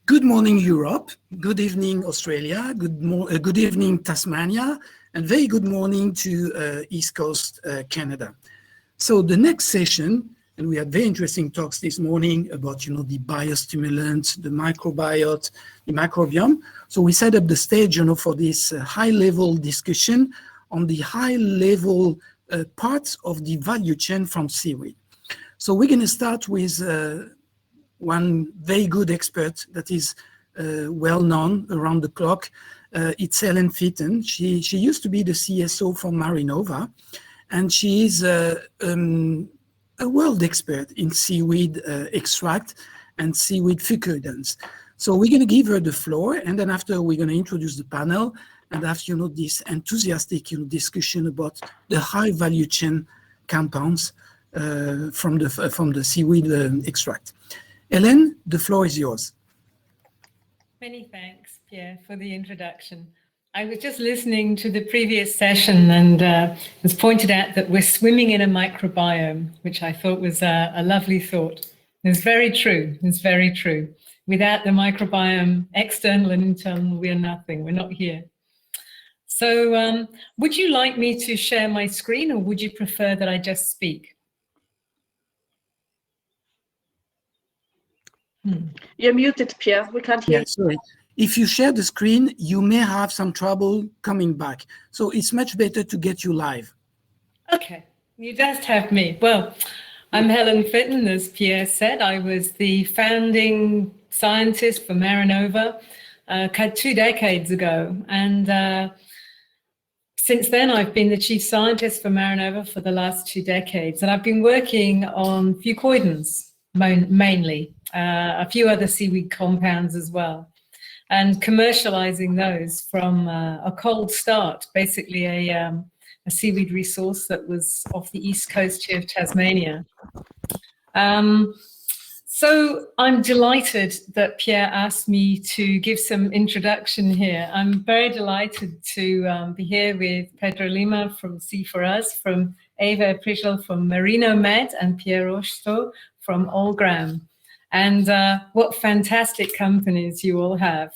Good morning, Europe. Good evening, Australia. Good evening, Tasmania. And very good morning to East Coast Canada. So the next session, and we had very interesting talks this morning about, the biostimulants, the microbiota, the microbiome. So we set up the stage, for this high-level discussion on the high-level parts of the value chain from seaweed. So we're going to start with one very good expert that is well-known around the clock. It's Helen Fitton. She used to be the CSO for Marinomed, and she is a world expert in seaweed extract and seaweed fucuridants. So we're going to give her the floor, and then after we're going to introduce the panel and have this enthusiastic discussion about the high value chain compounds from the seaweed extract. Helen, the floor is yours. Many thanks, Pierre, for the introduction. I was just listening to the previous session, and it was pointed out that we're swimming in a microbiome, which I thought was a lovely thought. It's very true. It's very true. Without the microbiome, external and internal, we're nothing. We're not here. So would you like me to share my screen, or would you prefer that I just speak? You're muted, Pierre. We can't hear you. Sorry. If you share the screen, you may have some trouble coming back. So it's much better to get you live. Okay, you just have me. Well, I'm Helen Fitton, as Pierre said. I was the founding scientist for Marinomed 2 decades ago. And since then, I've been the chief scientist for Marinomed for the last 2 decades. And I've been working on fucoidants mainly, a few other seaweed compounds as well, and commercializing those from a cold start, basically a seaweed resource that was off the east coast here of Tasmania. So I'm delighted that Pierre asked me to give some introduction here. I'm very delighted to be here with Pedro Lima from C4Us, from Prieschl from Marinomed, and Pierre Rocheteau from Olgram. And what fantastic companies you all have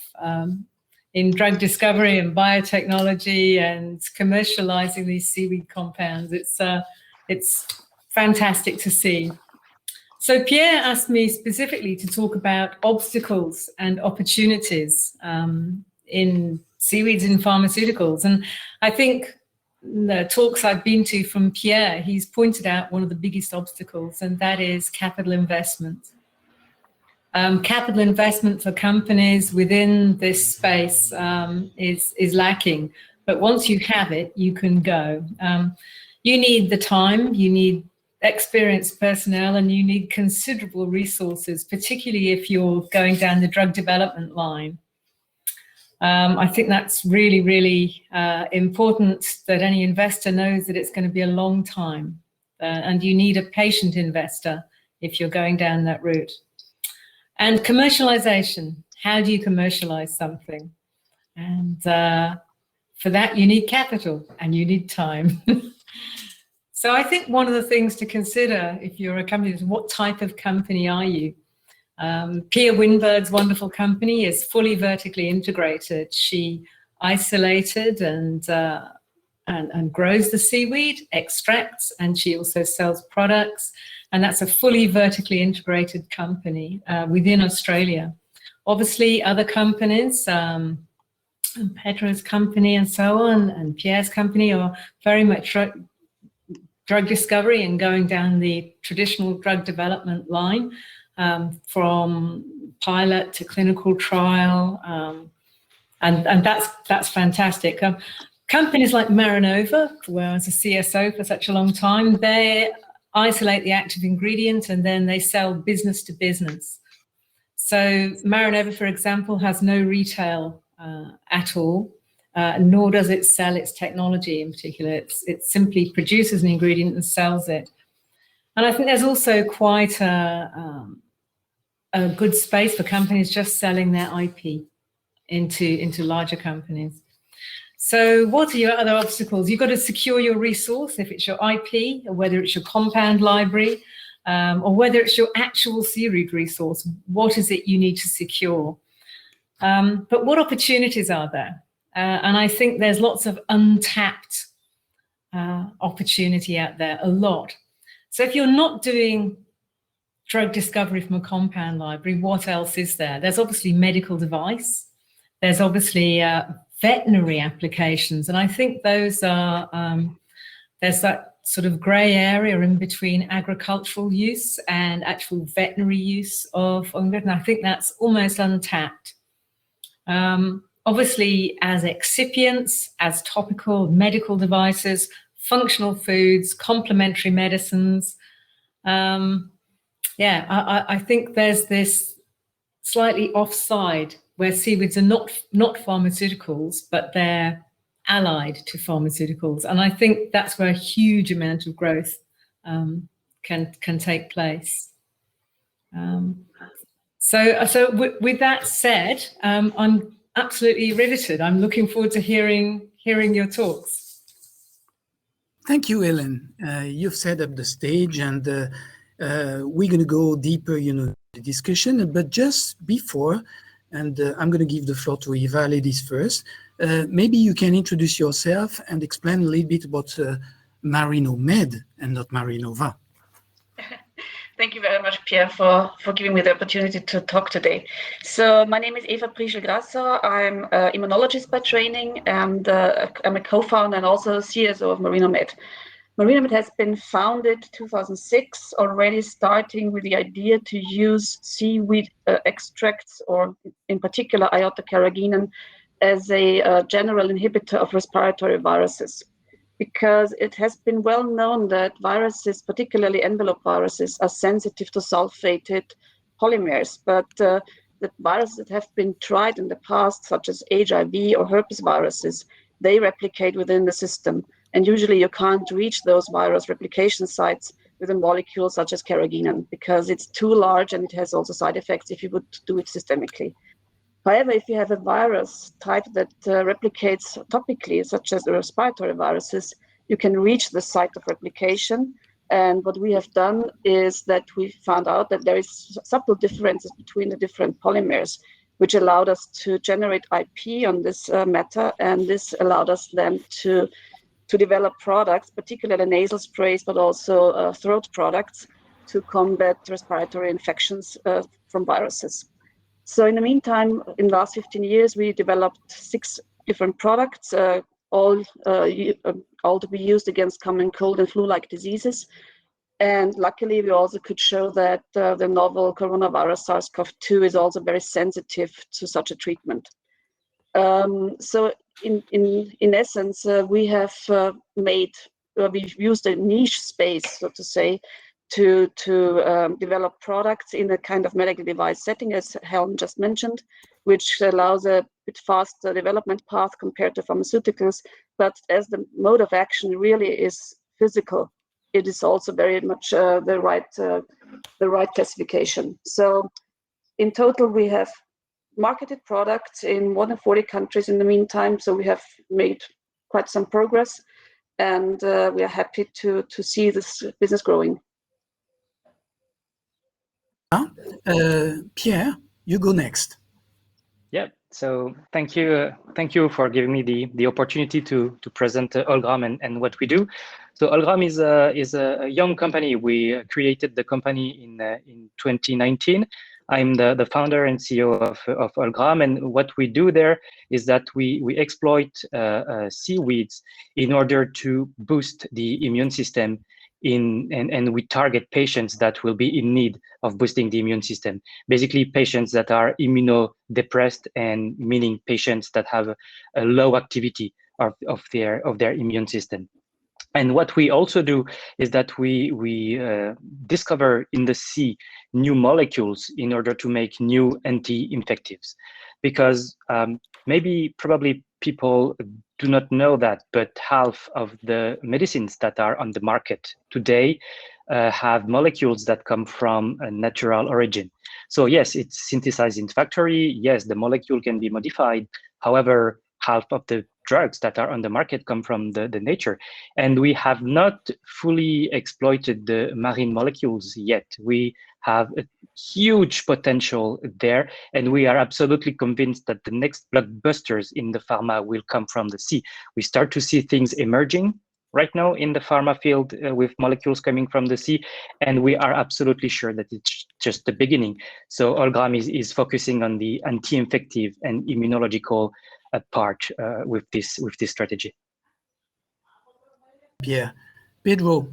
in drug discovery and biotechnology and commercializing these seaweed compounds. It's fantastic to see. So Pierre asked me specifically to talk about obstacles and opportunities in seaweeds and pharmaceuticals. And I think the talks I've been to from Pierre, he's pointed out one of the biggest obstacles, and that is capital investment. Capital investment for companies within this space is lacking, but once you have it, you can go. You need the time, you need experienced personnel, and you need considerable resources, particularly if you're going down the drug development line. I think that's really, really important that any investor knows that it's going to be a long time, and you need a patient investor if you're going down that route. And commercialization, how do you commercialize something? And for that, you need capital and you need time. So I think one of the things to consider if you're a company is what type of company are you? Pia Winberg's wonderful company is fully vertically integrated. She isolated and grows the seaweed, extracts, and she also sells products. And that's a fully vertically integrated company within Australia. Obviously, other companies, Pedro's company and so on, and Pierre's company are very much drug discovery and going down the traditional drug development line, from pilot to clinical trial, and that's fantastic. Companies like Marinomed, where I was a CSO for such a long time, they isolate the active ingredient and then they sell business to business. So Marinomed, for example, has no retail at all, nor does it sell its technology in particular. It simply produces an ingredient and sells it. And I think there's also quite a good space for companies just selling their IP into larger companies. So what are your other obstacles? You've got to secure your resource, if it's your IP, or whether it's your compound library, or whether it's your actual seaweed resource. What is it you need to secure? But what opportunities are there? And I think there's lots of untapped opportunity out there, a lot. So if you're not doing drug discovery from a compound library, what else is there? There's obviously medical device. There's obviously veterinary applications. And I think those are, there's that sort of grey area in between agricultural use and actual veterinary use of Olgram. And I think that's almost untapped. Obviously, as excipients, as topical medical devices, functional foods, complementary medicines. I think there's this slightly offside where seaweeds are not pharmaceuticals, but they're allied to pharmaceuticals. And I think that's where a huge amount of growth can take place. So with that said, I'm absolutely riveted. I'm looking forward to hearing your talks. Thank you, Helen. You've set up the stage, and we're going to go deeper, the discussion. But just before, and I'm going to give the floor to Eva, ladies first. Maybe you can introduce yourself and explain a little bit about Marinomed and not Marinova. Thank you very much, Pierre, for giving me the opportunity to talk today. So my name is Eva Prieschl. I'm an immunologist by training, and I'm a co-founder and also CSO of Marinomed. Marinomed has been founded 2006, already starting with the idea to use seaweed extracts, or in particular iota-carrageenan, as a general inhibitor of respiratory viruses. Because it has been well known that viruses, particularly envelope viruses, are sensitive to sulfated polymers. But the viruses that have been tried in the past, such as HIV or herpes viruses, they replicate within the system. And usually you can't reach those virus replication sites with a molecule such as carrageenan, because it's too large and it has also side effects if you would do it systemically. However, if you have a virus type that replicates topically, such as the respiratory viruses, you can reach the site of replication. And what we have done is that we found out that there is subtle differences between the different polymers, which allowed us to generate IP on this matter. And this allowed us then to develop products, particularly nasal sprays, but also throat products to combat respiratory infections from viruses. So in the meantime, in the last 15 years, we developed 6 different products, all to be used against common cold and flu-like diseases. And luckily, we also could show that the novel coronavirus SARS-CoV-2 is also very sensitive to such a treatment. So in essence, we have we've used a niche space, so to say, to develop products in a kind of medical device setting, as Helen just mentioned, which allows a bit faster development path compared to pharmaceuticals. But as the mode of action really is physical, it is also very much the right classification. So in total, we have marketed products in more than 40 countries in the meantime. So we have made quite some progress, and we are happy to see this business growing. Pierre, you go next. Yeah, so thank you for giving me the opportunity to present Olgram and what we do. So Olgram is a young company. We created the company in 2019. I'm the founder and CEO of Olgram, and what we do there is that we exploit seaweeds in order to boost the immune system and we target patients that will be in need of boosting the immune system. Basically, patients that are immunodepressed, and meaning patients that have a low activity of their immune system. And what we also do is that we discover in the sea new molecules in order to make new anti-infectives, because probably people do not know that, but half of the medicines that are on the market today have molecules that come from a natural origin. So yes, it's synthesized in factory. Yes, the molecule can be modified. However, half of the drugs that are on the market come from the nature. And we have not fully exploited the marine molecules yet. We have a huge potential there, and we are absolutely convinced that the next blockbusters in the pharma will come from the sea. We start to see things emerging right now in the pharma field with molecules coming from the sea, and we are absolutely sure that it's just the beginning. So Olgram is focusing on the anti-infective and immunological part with this strategy. Pierre. Pedro,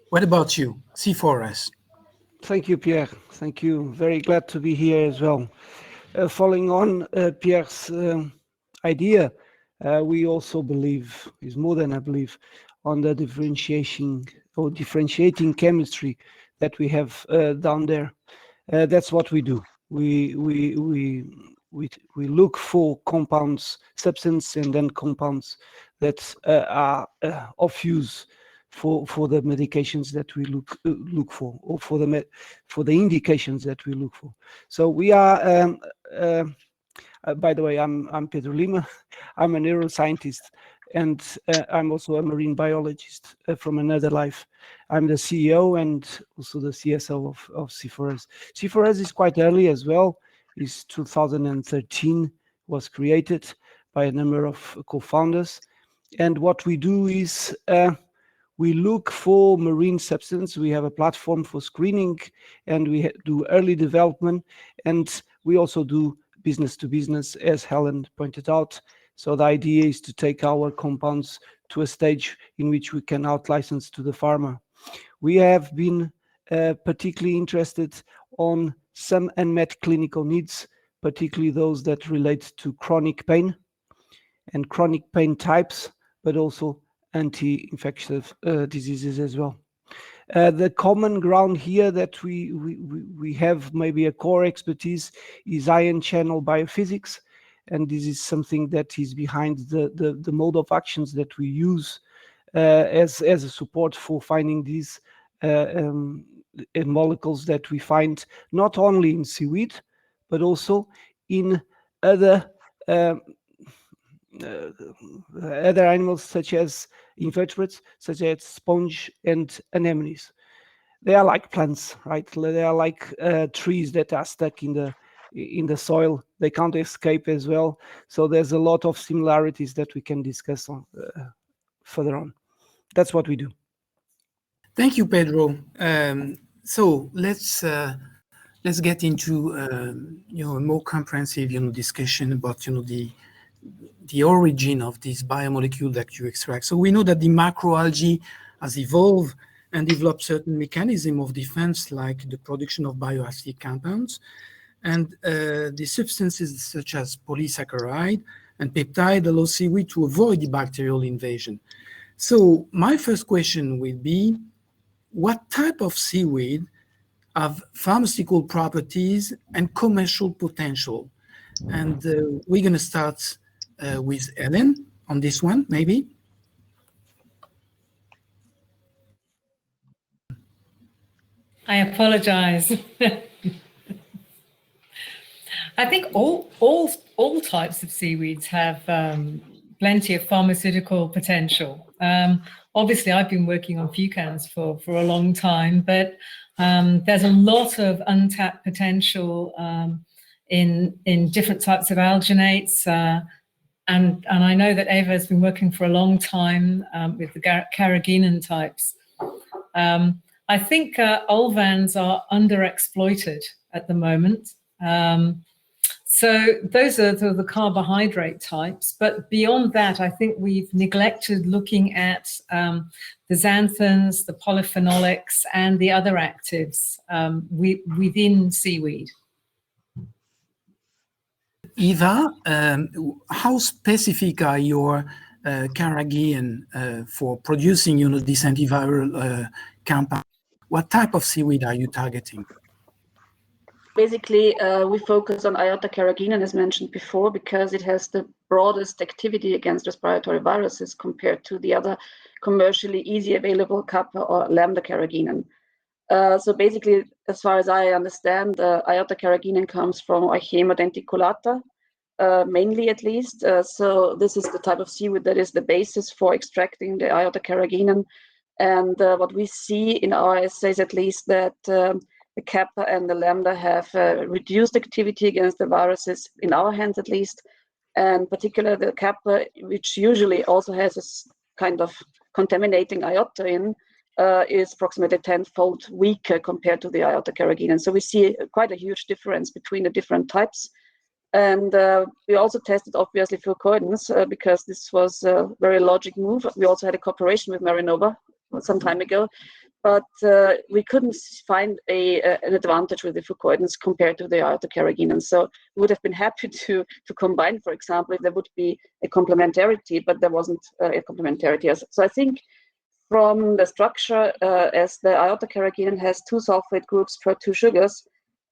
what about you? C4S. Thank you, Pierre. Thank you. Very glad to be here as well. Following on Pierre's idea, we also believe, is more than I believe, on the differentiating chemistry that we have down there. That's what we do. We look for compounds, substance, and then compounds that are of use for the medications that we look for, or for the indications that we look for. So we are. By the way, I'm Pedro Lima. I'm a neuroscientist, and I'm also a marine biologist from another life. I'm the CEO and also the CSO of C4S. C4S is quite early as well. It's 2013 was created by a number of co-founders, and what we do is we look for marine substance. We have a platform for screening, and we do early development, and we also do business to business, as Helen pointed out. So the idea is to take our compounds to a stage in which we can out-license to the pharma. We have been particularly interested on some unmet clinical needs, particularly those that relate to chronic pain and chronic pain types, but also anti-infectious diseases as well. The common ground here that we have maybe a core expertise is ion channel biophysics, and this is something that is behind the mode of actions that we use as a support for finding these molecules that we find not only in seaweed, but also in other animals such as invertebrates, such as sponge and anemones. They are like plants, right? They are like trees that are stuck in the soil. They can't escape as well. So there's a lot of similarities that we can discuss on further on. That's what we do. Thank you, Pedro. So let's get into a more comprehensive discussion about the origin of this biomolecule that you extract. So we know that the macroalgae has evolved and developed certain mechanism of defense, like the production of bioactive compounds, and the substances such as polysaccharide and peptide allow seaweed to avoid the bacterial invasion. So my first question will be, what type of seaweed have pharmaceutical properties and commercial potential? And we're going to start with Helen on this one, maybe. I apologize. I think all types of seaweeds have plenty of pharmaceutical potential. Obviously, I've been working on fucans for a long time, but there's a lot of untapped potential in different types of alginates. And I know that Eva has been working for a long time with the carrageenan types. I think olvans are underexploited at the moment. So those are the carbohydrate types. But beyond that, I think we've neglected looking at the xanthans, the polyphenolics, and the other actives within seaweed. Eva, how specific are your carrageenan for producing this antiviral compound? What type of seaweed are you targeting? Basically, we focus on iota-carrageenan, as mentioned before, because it has the broadest activity against respiratory viruses compared to the other commercially easy available kappa or lambda-carrageenan. So basically, as far as I understand, iota-carrageenan comes from Euchema denticulata, mainly at least. So this is the type of seaweed that is the basis for extracting the iota-carrageenan. And what we see in our assays, at least, that the kappa and the lambda have reduced activity against the viruses, in our hands at least, and particularly the kappa, which usually also has a kind of contaminating iota in, is approximately 10-fold weaker compared to the iota-carrageenan. So we see quite a huge difference between the different types. And we also tested, obviously, fucoidins because this was a very logic move. We also had a cooperation with Marinomed some time ago, but we couldn't find an advantage with the fucoidins compared to the iota-carrageenan. So we would have been happy to combine, for example, if there would be a complementarity, but there wasn't a complementarity. So I think from the structure, as the iota-carrageenan has 2 sulfate groups per 2 sugars,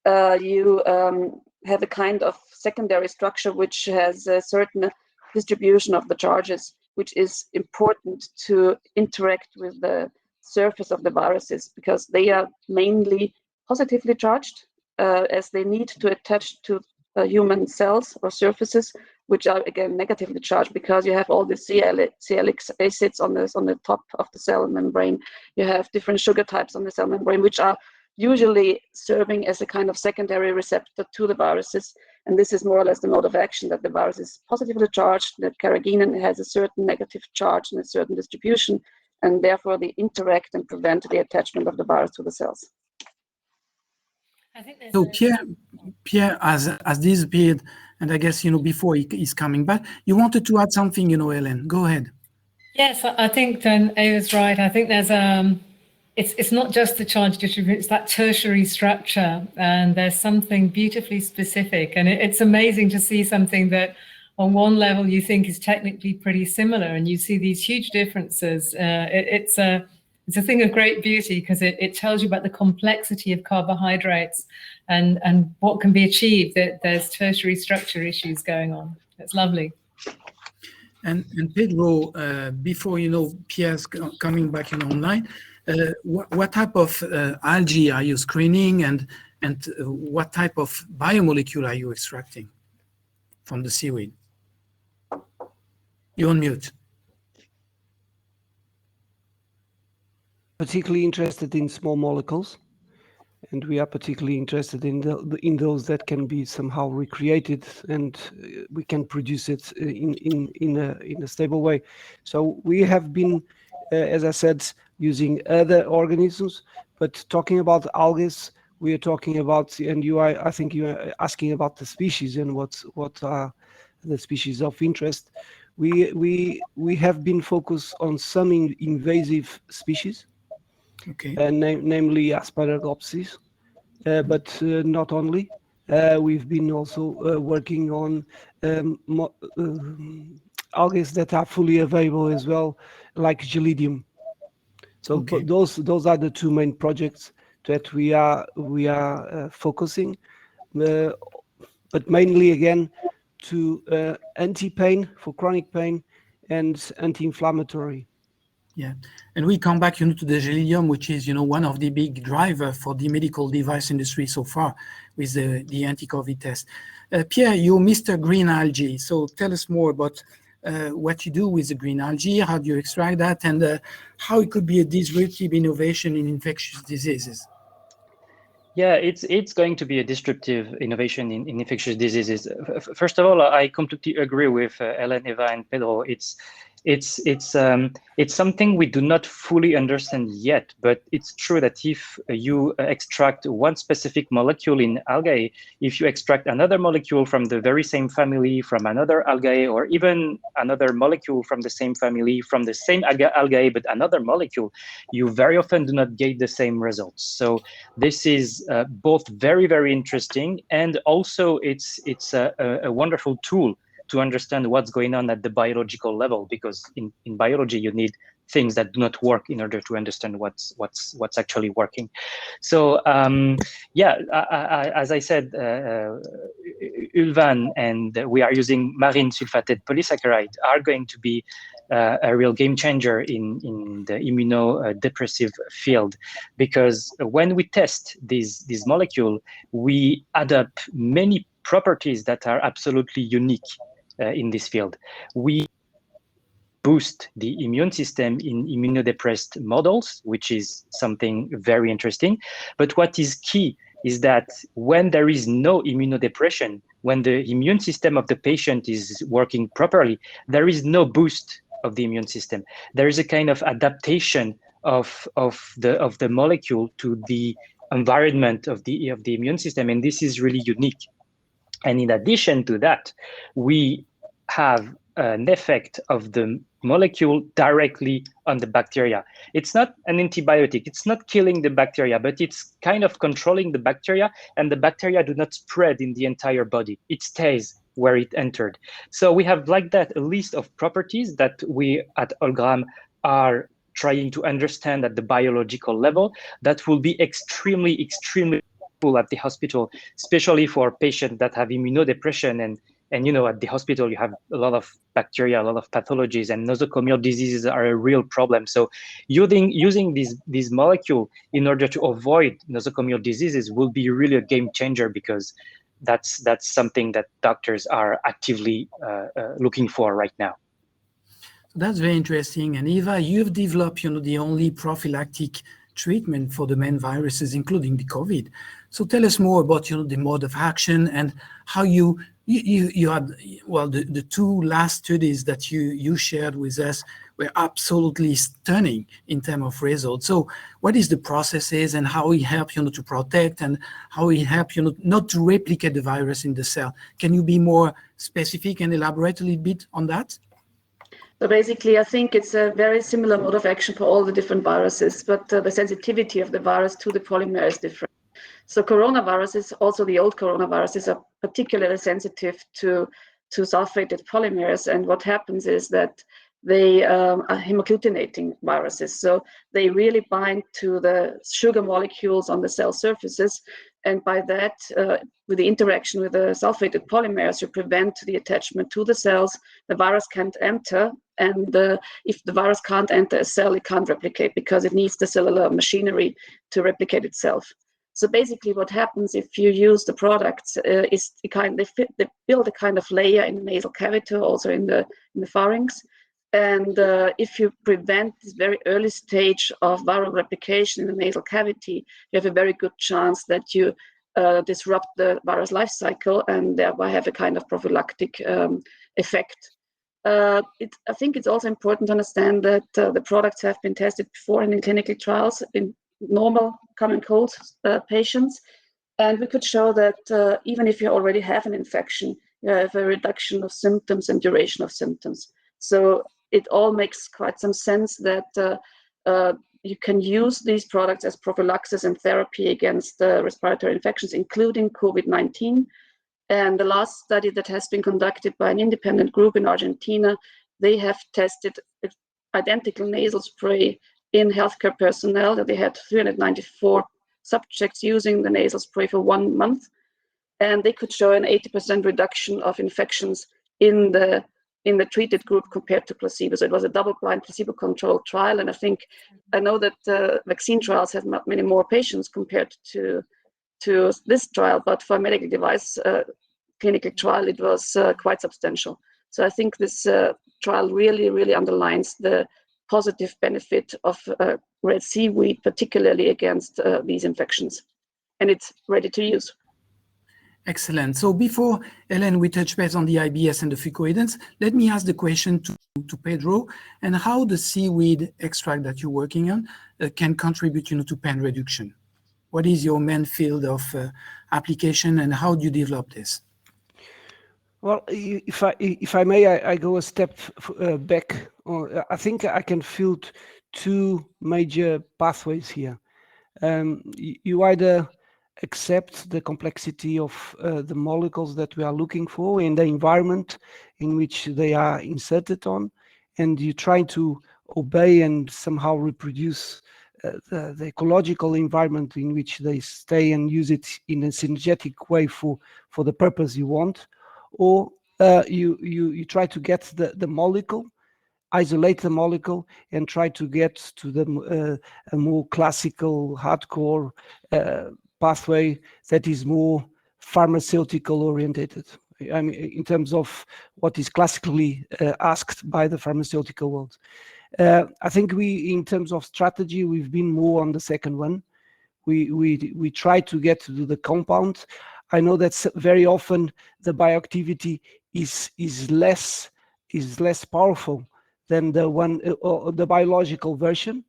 you have a kind of secondary structure which has a certain distribution of the charges, which is important to interact with the surface of the viruses, because they are mainly positively charged, as they need to attach to human cells or surfaces, which are again negatively charged, because you have all the sialic acids on the top of the cell membrane. You have different sugar types on the cell membrane, which are usually serving as a kind of secondary receptor to the viruses. And this is more or less the mode of action, that the virus is positively charged, that carrageenan has a certain negative charge and a certain distribution, and therefore they interact and prevent the attachment of the virus to the cells. I think So Pierre has disappeared, and I guess, before he's coming back, you wanted to add something, Helen. Go ahead. Yes, I think Eva's right. I think there's it's not just the charge distribution, it's that tertiary structure, and there's something beautifully specific. And it's amazing to see something that on one level you think is technically pretty similar, and you see these huge differences. It's a thing of great beauty, because it tells you about the complexity of carbohydrates and what can be achieved, that there's tertiary structure issues going on. It's lovely. And Pedro, before Pierre's coming back online, what type of algae are you screening, and what type of biomolecule are you extracting from the seaweed? You're on mute. Particularly interested in small molecules, and we are particularly interested in those that can be somehow recreated, and we can produce it in a stable way. So we have been, as I said, using other organisms, but talking about algae, we are talking about, and I think you are asking about the species and what are the species of interest. We have been focused on some invasive species. Okay. Namely Asparagopsis, but not only. We've been also working on algae that are fully available as well, like Gelidium. So Okay. those are the 2 main projects that we are focusing, but mainly again to anti-pain, for chronic pain, and anti-inflammatory. Yeah, and we come back, to the Gelidium, which is, one of the big driver for the medical device industry so far with the anti-COVID test. Pierre, you're Mr. Green Algae, so tell us more about what you do with the green algae, how do you extract that, and how it could be a disruptive innovation in infectious diseases. Yeah, it's going to be a disruptive innovation in infectious diseases. First of all, I completely agree with Helen, Eva, and Pedro. It's something we do not fully understand yet, but it's true that if you extract one specific molecule in algae, if you extract another molecule from the very same family from another algae, or even another molecule from the same family from the same algae but another molecule, you very often do not get the same results. So this is both very, very interesting, and also it's a wonderful tool to understand what's going on at the biological level, because in biology you need things that do not work in order to understand what's actually working. So yeah, as I said, Ulvan and we are using marine sulfated polysaccharide are going to be a real game changer in the immunodepressive field, because when we test these molecule, we add up many properties that are absolutely unique in this field. We boost the immune system in immunodepressed models, which is something very interesting. But what is key is that when there is no immunodepression, when the immune system of the patient is working properly, there is no boost of the immune system. There is a kind of adaptation of the molecule to the environment of the immune system, and this is really unique. And in addition to that, we have an effect of the molecule directly on the bacteria. It's not an antibiotic, it's not killing the bacteria, but it's kind of controlling the bacteria, and the bacteria do not spread in the entire body. It stays where it entered. So we have like that a list of properties that we at Olgram are trying to understand at the biological level that will be extremely useful at the hospital, especially for patients that have immunodepression. And you know, at the hospital, you have a lot of bacteria, a lot of pathologies, and nosocomial diseases are a real problem. So using these molecule in order to avoid nosocomial diseases will be really a game changer, because that's something that doctors are actively looking for right now. That's very interesting. And Eva, you've developed, the only prophylactic treatment for the main viruses, including the COVID. So tell us more about, the mode of action and how you had, well, the two last studies that you shared with us were absolutely stunning in terms of results. So what is the processes and how it helps, to protect, and how it helps, not to replicate the virus in the cell? Can you be more specific and elaborate a little bit on that? So basically, I think it's a very similar mode of action for all the different viruses, but the sensitivity of the virus to the polymer is different. So coronaviruses, also the old coronaviruses, are particularly sensitive to sulfated polymers. And what happens is that they are hemagglutinating viruses. So they really bind to the sugar molecules on the cell surfaces. And by that, with the interaction with the sulfated polymers, you prevent the attachment to the cells. The virus can't enter. And if the virus can't enter a cell, it can't replicate, because it needs the cellular machinery to replicate itself. So basically what happens if you use the products is they build a kind of layer in the nasal cavity, also in the pharynx. And if you prevent this very early stage of viral replication in the nasal cavity, you have a very good chance that you disrupt the virus life cycle and thereby have a kind of prophylactic effect. I think it's also important to understand that the products have been tested before in clinical trials in normal common cold patients. And we could show that even if you already have an infection, you have a reduction of symptoms and duration of symptoms. So it all makes quite some sense that you can use these products as prophylaxis and therapy against respiratory infections, including COVID-19. And the last study that has been conducted by an independent group in Argentina, they have tested identical nasal spray in healthcare personnel. That they had 394 subjects using the nasal spray for 1 month, and they could show an 80% reduction of infections in the treated group compared to placebo. So it was a double-blind, placebo-controlled trial, and I know that vaccine trials have many more patients compared to this trial, but for a medical device clinical trial, it was quite substantial. So I think this trial really underlines the positive benefit of red seaweed, particularly against these infections, and it's ready to use. Excellent. So before, Helen, we touch base on the IBS and the fucoidants, let me ask the question to Pedro, and how the seaweed extract that you're working on can contribute to pain reduction. What is your main field of application, and how do you develop this? Well, if I may, I go a step back. I think I can field two major pathways here. You either accept the complexity of the molecules that we are looking for in the environment in which they are inserted on, and you try to obey and somehow reproduce the ecological environment in which they stay and use it in a synergetic way for the purpose you want, or you try to get the molecule, isolate the molecule, and try to get to the a more classical, hardcore pathway that is more pharmaceutical orientated. I mean, in terms of what is classically asked by the pharmaceutical world. I think in terms of strategy, we've been more on the second one. We try to get to the compound. I know that very often the bioactivity is less powerful than the biological version,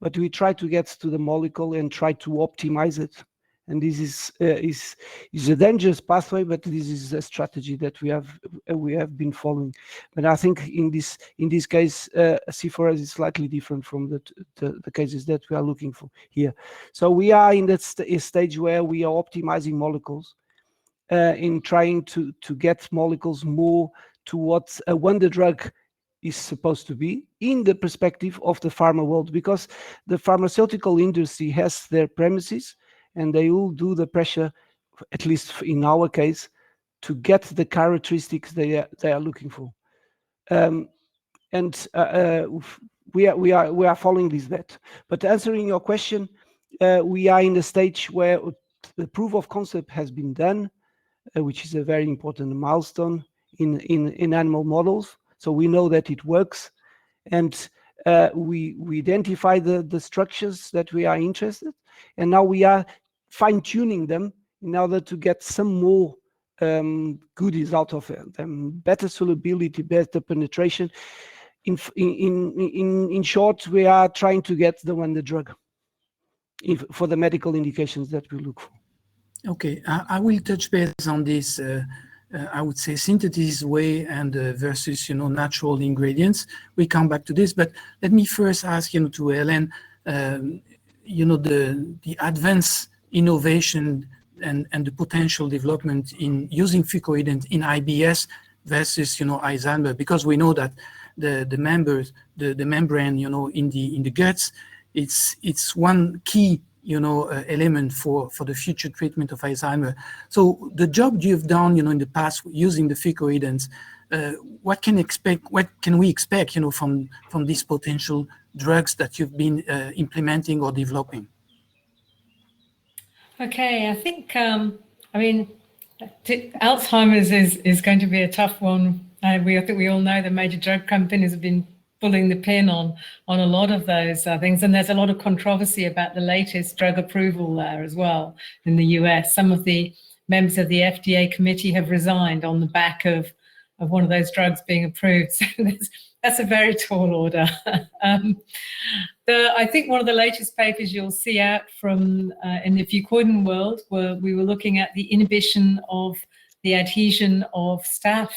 but we try to get to the molecule and try to optimize it. And this is a dangerous pathway, but this is a strategy that we have been following. But I think in this case, C4S is slightly different from the cases that we are looking for here. So we are in that stage where we are optimizing molecules, in trying to get molecules more to what a wonder drug is supposed to be in the perspective of the pharma world, because the pharmaceutical industry has their premises and they will do the pressure, at least in our case, to get the characteristics they are looking for. We are following this bet. But answering your question, we are in the stage where the proof of concept has been done, which is a very important milestone in animal models. So we know that it works, and we identify the structures that we are interested, and now we are fine-tuning them in order to get some more goodies out of them, better solubility, better penetration. In short, we are trying to get the wonder drug for the medical indications that we look for. Okay, I will touch base on this. I would say synthesis way and versus natural ingredients. We come back to this, but let me first ask to Helen. The advanced innovation and the potential development in using fucoidant in IBS versus Alzheimer, because we know that the membrane in the guts, it's one key element for the future treatment of Alzheimer. So the job you've done in the past using the fucoidants, what can we expect from these potential drugs that you've been implementing or developing? Okay, I think Alzheimer's is going to be a tough one. I think we all know the major drug companies have been pulling the pin on a lot of those things, and there's a lot of controversy about the latest drug approval there as well in the US. Some of the members of the FDA committee have resigned on the back of one of those drugs being approved. So that's a very tall order. I think one of the latest papers you'll see out from in the fucoidant world, where we were looking at the inhibition of the adhesion of staph,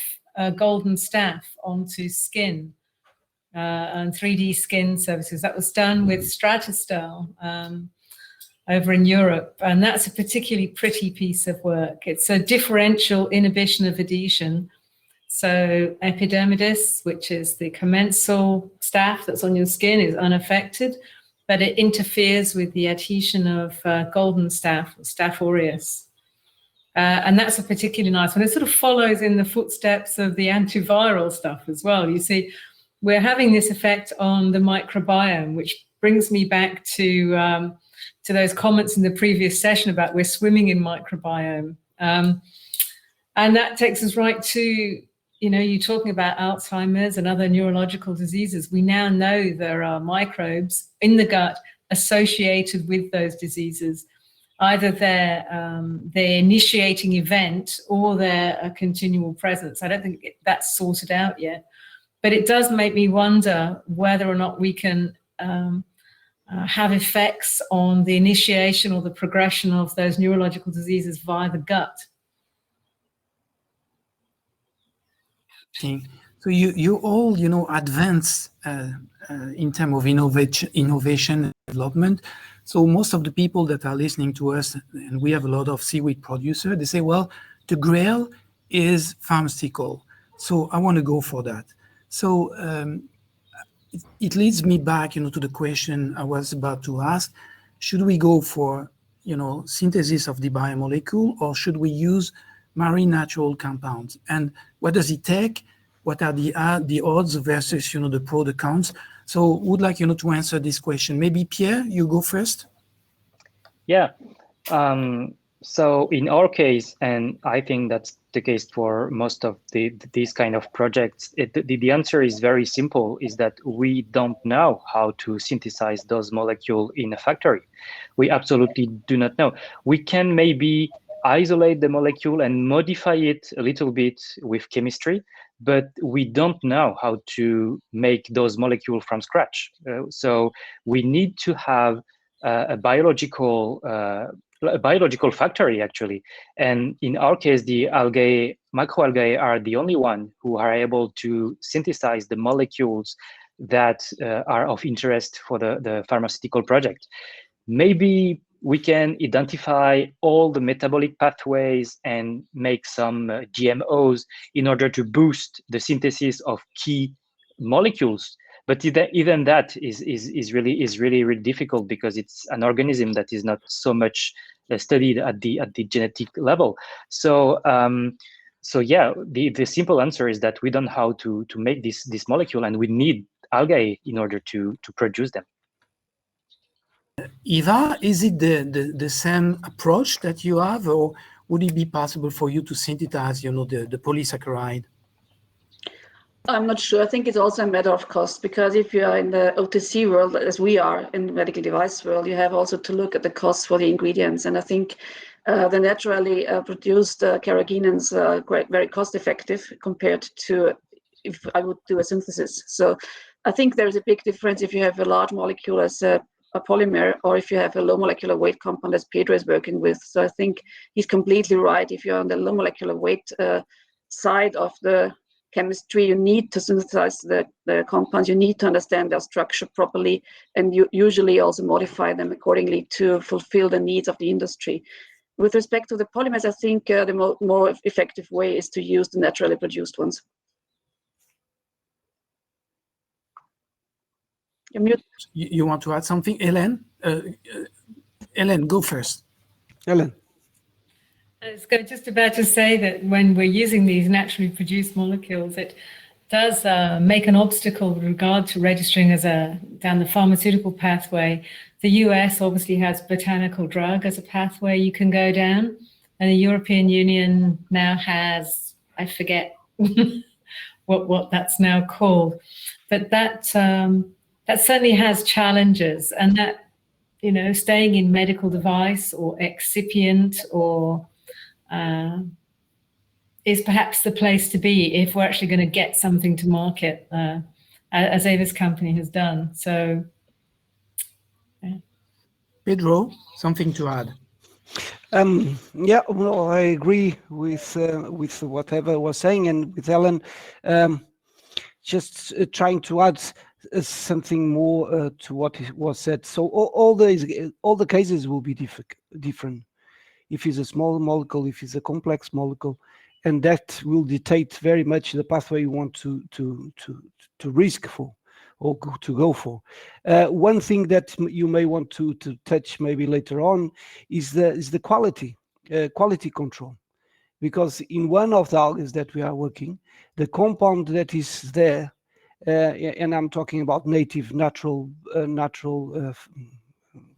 golden staph, onto skin and 3D skin surfaces. That was done with Stratostal over in Europe, and that's a particularly pretty piece of work. It's a differential inhibition of adhesion. So epidermidis, which is the commensal staph that's on your skin, is unaffected, but it interferes with the adhesion of golden staph, or Staph aureus. And that's a particularly nice one. It sort of follows in the footsteps of the antiviral stuff as well. You see, we're having this effect on the microbiome, which brings me back to those comments in the previous session about we're swimming in microbiome. And that takes us right to, you're talking about Alzheimer's and other neurological diseases. We now know there are microbes in the gut associated with those diseases. Either they're initiating event or they're a continual presence. I don't think that's sorted out yet. But it does make me wonder whether or not we can have effects on the initiation or the progression of those neurological diseases via the gut. So you all advance in terms of innovation and development. So most of the people that are listening to us, and we have a lot of seaweed producers, they say, well, the grail is pharmaceutical. So I want to go for that. So it leads me back, to the question I was about to ask. Should we go for, synthesis of the biomolecule, or should we use marine natural compounds? And what does it take? What are the odds versus, the pro, the cons? So would like, to answer this question. Maybe Pierre, you go first. Yeah. So in our case, and I think that's the case for most of these kind of projects, the answer is very simple, is that we don't know how to synthesize those molecules in a factory. We absolutely do not know. We can maybe isolate the molecule and modify it a little bit with chemistry, but we don't know how to make those molecules from scratch. So we need to have a biological factory, actually. And in our case, the algae, macroalgae, are the only one who are able to synthesize the molecules that are of interest for the pharmaceutical project. Maybe we can identify all the metabolic pathways and make some GMOs in order to boost the synthesis of key molecules. But even that is really difficult, because it's an organism that is not so much studied at the genetic level. So so yeah, the simple answer is that we don't know how to make this molecule, and we need algae in order to produce them. Eva, is it the same approach that you have, or would it be possible for you to synthesize, the polysaccharide? I'm not sure. I think it's also a matter of cost, because if you are in the OTC world, as we are in the medical device world, you have also to look at the costs for the ingredients. And I think the naturally produced carrageenans are very cost effective compared to if I would do a synthesis. So I think there's a big difference if you have a large molecule as a polymer, or if you have a low molecular weight compound as Pedro is working with. So I think he's completely right. If you're on the low molecular weight side of the chemistry, you need to synthesize the compounds, you need to understand their structure properly, and you usually also modify them accordingly to fulfill the needs of the industry. With respect to the polymers, I think the more effective way is to use the naturally produced ones. You're mute. You want to add something, Helen? Helen, go first. Helen. I was just about to say that when we're using these naturally produced molecules, it does make an obstacle with regard to registering as down the pharmaceutical pathway. The US obviously has botanical drug as a pathway you can go down, and the European Union now has, I forget what that's now called, but that certainly has challenges, and that, staying in medical device or excipient or is perhaps the place to be if we're actually going to get something to market, as Eva's company has done. So, yeah. Pedro, something to add? Yeah, well, I agree with what Eva was saying, and with Helen, just trying to add something more to what was said. So all the cases will be different. If it's a small molecule, if it's a complex molecule, and that will dictate very much the pathway you want to risk for or to go for. One thing that you may want to touch maybe later on is the quality control, because in one of the algae that we are working, the compound that is there, and I'm talking about native natural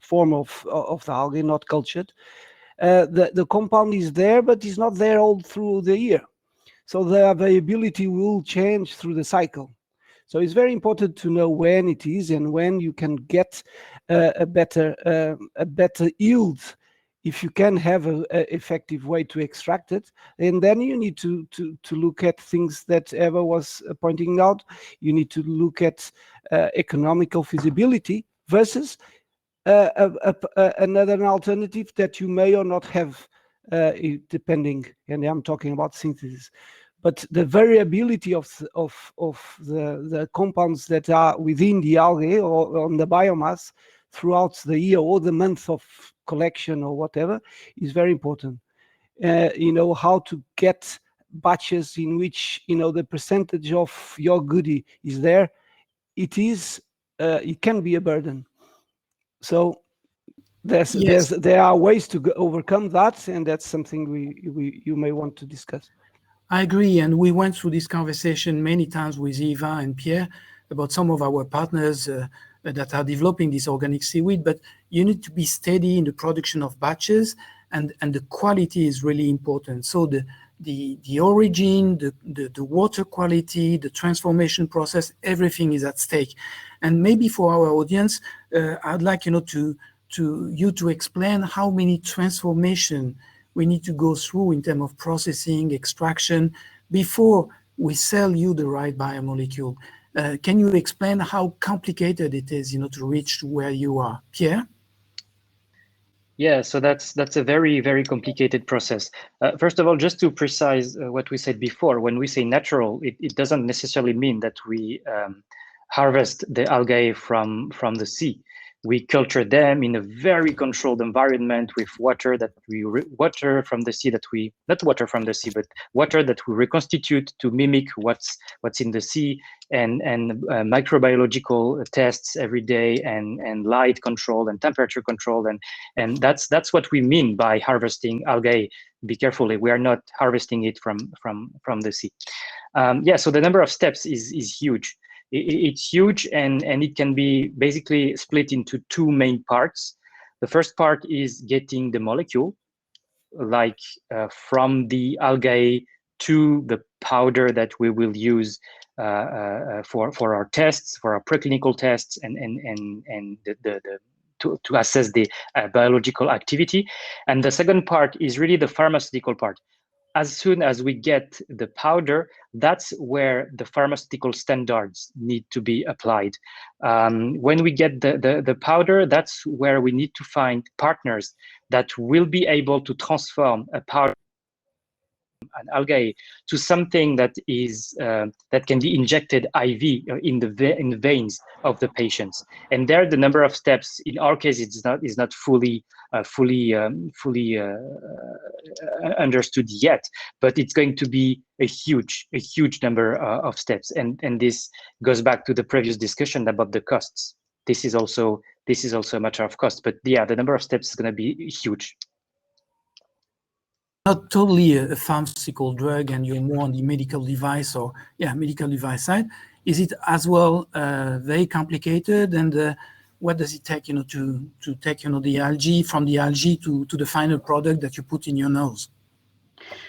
form of the algae, not cultured. The compound is there, but it's not there all through the year. So the availability will change through the cycle. So it's very important to know when it is and when you can get a better yield. If you can have an effective way to extract it, and then you need to look at things that Eva was pointing out. You need to look at economical feasibility versus another alternative that you may or not have, depending, and I'm talking about synthesis, but the variability of the compounds that are within the algae or on the biomass throughout the year or the month of collection or whatever is very important. How to get batches in which the percentage of your goodie is there. It can be a burden. So there are ways to overcome that, and that's something you may want to discuss. I agree, and we went through this conversation many times with Eva and Pierre about some of our partners that are developing this organic seaweed, but you need to be steady in the production of batches, and the quality is really important. So the origin, the water quality, the transformation process, everything is at stake. And maybe for our audience, I'd like to explain how many transformation we need to go through in terms of processing, extraction, before we sell you the right biomolecule. Can you explain how complicated it is, to reach where you are, Pierre? Yeah, so that's a very, very complicated process. First of all, just to precise what we said before, when we say natural, it doesn't necessarily mean that we harvest the algae from the sea. We culture them in a very controlled environment with water that we water from the sea, not water from the sea, but water that we reconstitute to mimic what's in the sea, and microbiological tests every day, and light control and temperature control, and that's what we mean by harvesting algae. Be careful, we are not harvesting it from the sea. Yeah, so the number of steps is huge. It's huge, and it can be basically split into two main parts. The first part is getting the molecule, like from the algae to the powder that we will use for our tests, for our preclinical tests, and to assess the biological activity. And the second part is really the pharmaceutical part. As soon as we get the powder, that's where the pharmaceutical standards need to be applied. When we get the powder, that's where we need to find partners that will be able to transform a powder, an algae, to something that is that can be injected IV in the veins of the patients. And there, the number of steps in our case is not fully understood yet, but it's going to be a huge number of steps. And this goes back to the previous discussion about the costs. This is also a matter of cost, but yeah, the number of steps is going to be huge. Not totally a pharmaceutical drug, and you're more on the medical device medical device side. Is it as well very complicated? And what does it take, to take, the algae, from the algae to the final product that you put in your nose?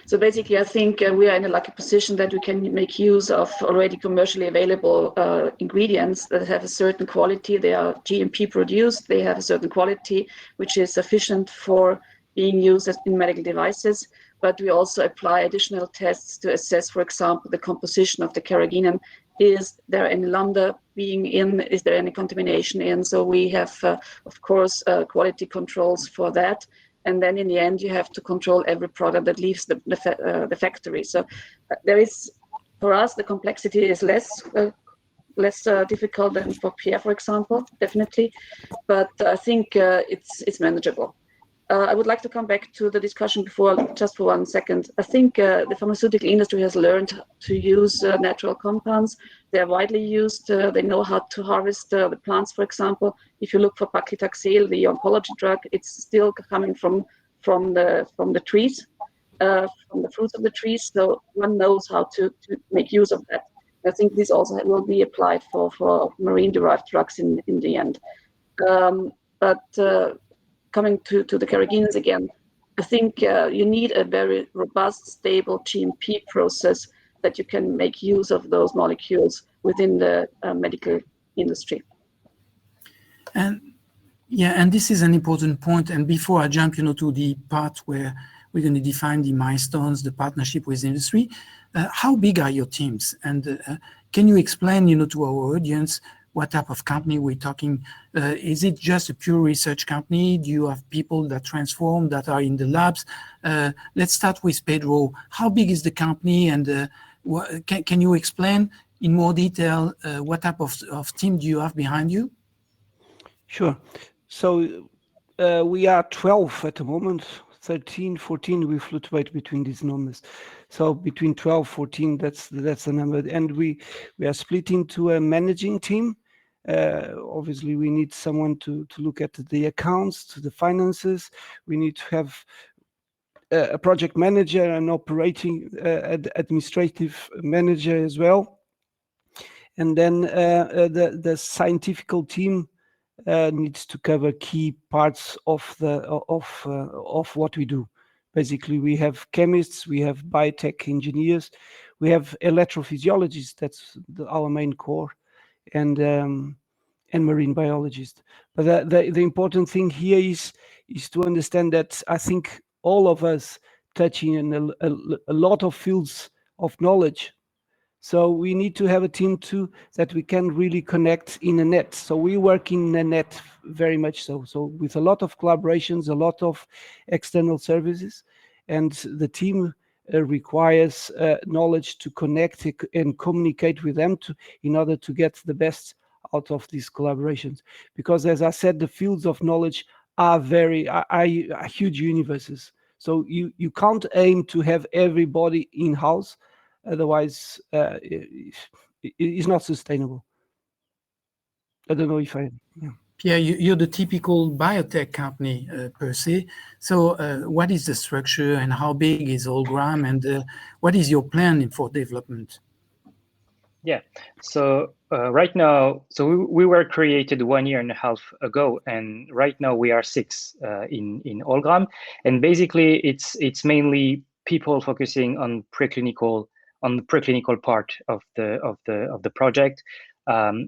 So basically, I think we are in a lucky position that we can make use of already commercially available ingredients that have a certain quality. They are GMP produced. They have a certain quality, which is sufficient for being used in medical devices, but we also apply additional tests to assess, for example, the composition of the carrageenan. Is there any lambda being in? Is there any contamination in? So we have, of course, quality controls for that. And then in the end, you have to control every product that leaves the factory. So there is, for us, the complexity is less difficult than for Pierre, for example, definitely. But I think it's manageable. I would like to come back to the discussion before, just for 1 second. I think the pharmaceutical industry has learned to use natural compounds. They're widely used. They know how to harvest the plants, for example. If you look for paclitaxel, the oncology drug, it's still coming from the trees, from the fruits of the trees. So one knows how to make use of that. I think this also will be applied for marine-derived drugs in the end. Coming to the carrageenans again, I think you need a very robust, stable GMP process that you can make use of those molecules within the medical industry. And this is an important point. And before I jump, to the part where we're going to define the milestones, the partnership with industry, how big are your teams? And can you explain, to our audience, what type of company we're talking? Is it just a pure research company? Do you have people that transform, that are in the labs? Let's start with Pedro. How big is the company, and can you explain in more detail what type of team do you have behind you? Sure. So we are 12 at the moment, 13, 14, we fluctuate between these numbers. So between 12, 14, that's the number. And we are split into a managing team. Obviously, we need someone to look at the accounts, to the finances. We need to have a project manager, an operating administrative manager as well. And then the scientific team needs to cover key parts of what we do. Basically, we have chemists, we have biotech engineers, we have electrophysiologists. That's our main core, and marine biologists. But the important thing here is to understand that I think all of us touching in a lot of fields of knowledge. So we need to have a team too that we can really connect in a net. So we work in a net very much so. So with a lot of collaborations, a lot of external services, and the team requires knowledge to connect and communicate with them in order to get the best out of these collaborations. Because as I said, the fields of knowledge are huge universes. So you can't aim to have everybody in-house. Otherwise, it's not sustainable. I don't know if I... Yeah. Pierre, you're the typical biotech company per se. So what is the structure and how big is Olgram, and what is your plan for development? Yeah, so right now, so we were created 1.5 years ago, and right now we are 6 in Olgram, and basically it's mainly people focusing on the preclinical part of the project,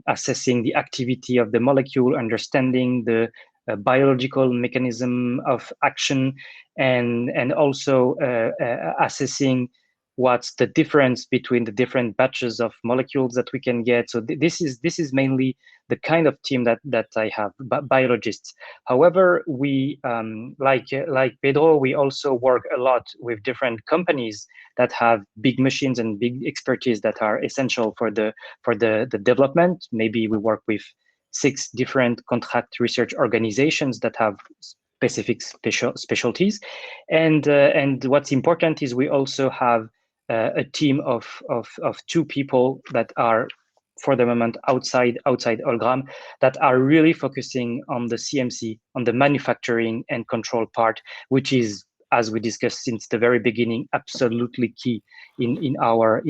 assessing the activity of the molecule, understanding the biological mechanism of action, and also assessing what's the difference between the different batches of molecules that we can get. So this is mainly the kind of team that I have, biologists. However, we like Pedro, we also work a lot with different companies that have big machines and big expertise that are essential for the development. Maybe we work with 6 different contract research organizations that have specific specialties, and what's important is we also have a team of 2 people that are, for the moment, outside Olgram, that are really focusing on the CMC, on the manufacturing and control part, which is, as we discussed since the very beginning, absolutely key in our